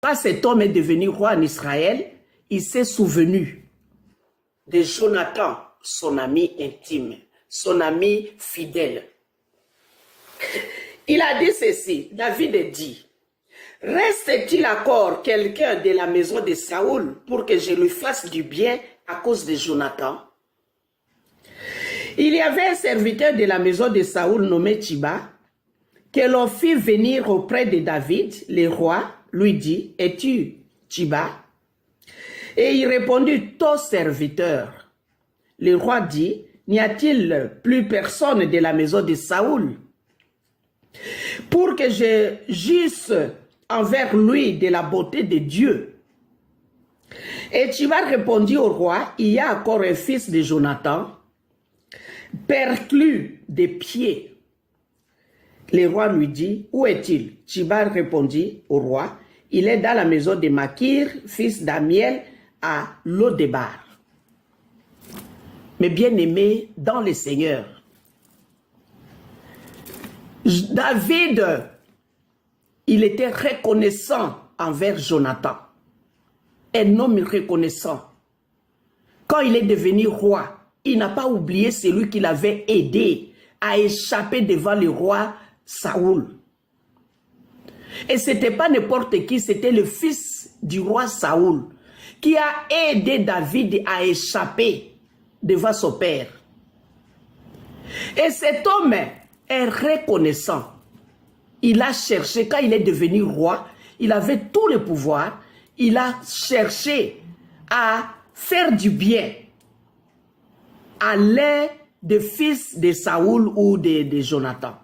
Quand cet homme est devenu roi en Israël, il s'est souvenu de Jonathan, son ami intime, son ami fidèle. Il a dit ceci, David dit, « Reste-t-il encore quelqu'un de la maison de Saoul pour que je lui fasse du bien à cause de Jonathan ?» Il y avait un serviteur de la maison de Saoul nommé Tchiba, que l'on fit venir auprès de David, le roi, lui dit, « Es-tu Tchiba ?» Et il répondit, « Ton serviteur. » Le roi dit, « N'y a-t-il plus personne de la maison de Saoul pour que je juge envers lui de la beauté de Dieu? » Et Tchiba répondit au roi, « Il y a encore un fils de Jonathan, perclus des pieds. » Le roi lui dit, « Où est-il » Tchiba répondit au roi, « Il est dans la maison de Makir, fils d'Amiel, à Lodébar. » Mais bien aimé dans le Seigneur, David, il était reconnaissant envers Jonathan. Un homme reconnaissant. Quand il est devenu roi, il n'a pas oublié celui qui l'avait aidé à échapper devant le roi Saoul. Et ce n'était pas n'importe qui, c'était le fils du roi Saoul qui a aidé David à échapper devant son père. Et cet homme est reconnaissant. Il a cherché, quand il est devenu roi, il avait tout le pouvoir, il a cherché à faire du bien à l'un des fils de Saoul ou de Jonathan.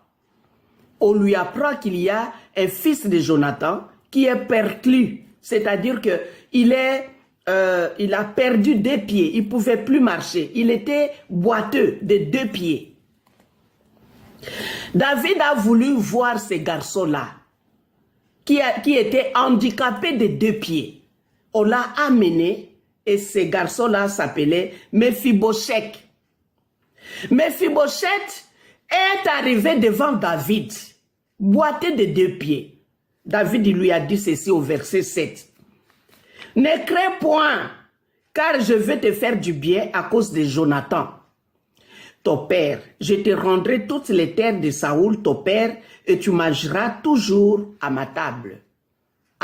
On lui apprend qu'il y a un fils de Jonathan qui est perclus, c'est-à-dire qu'il a perdu 2 pieds, il ne pouvait plus marcher, il était boiteux de 2 pieds. David a voulu voir ce garçon-là, qui était handicapé de 2 pieds. On l'a amené et ce garçon-là s'appelait Mephibosheth. Mephibosheth est arrivé devant David, boité de 2 pieds. David lui a dit ceci au verset 7. « Ne crains point, car je vais te faire du bien à cause de Jonathan, ton père. Je te rendrai toutes les terres de Saoul, ton père, et tu mangeras toujours à ma table. »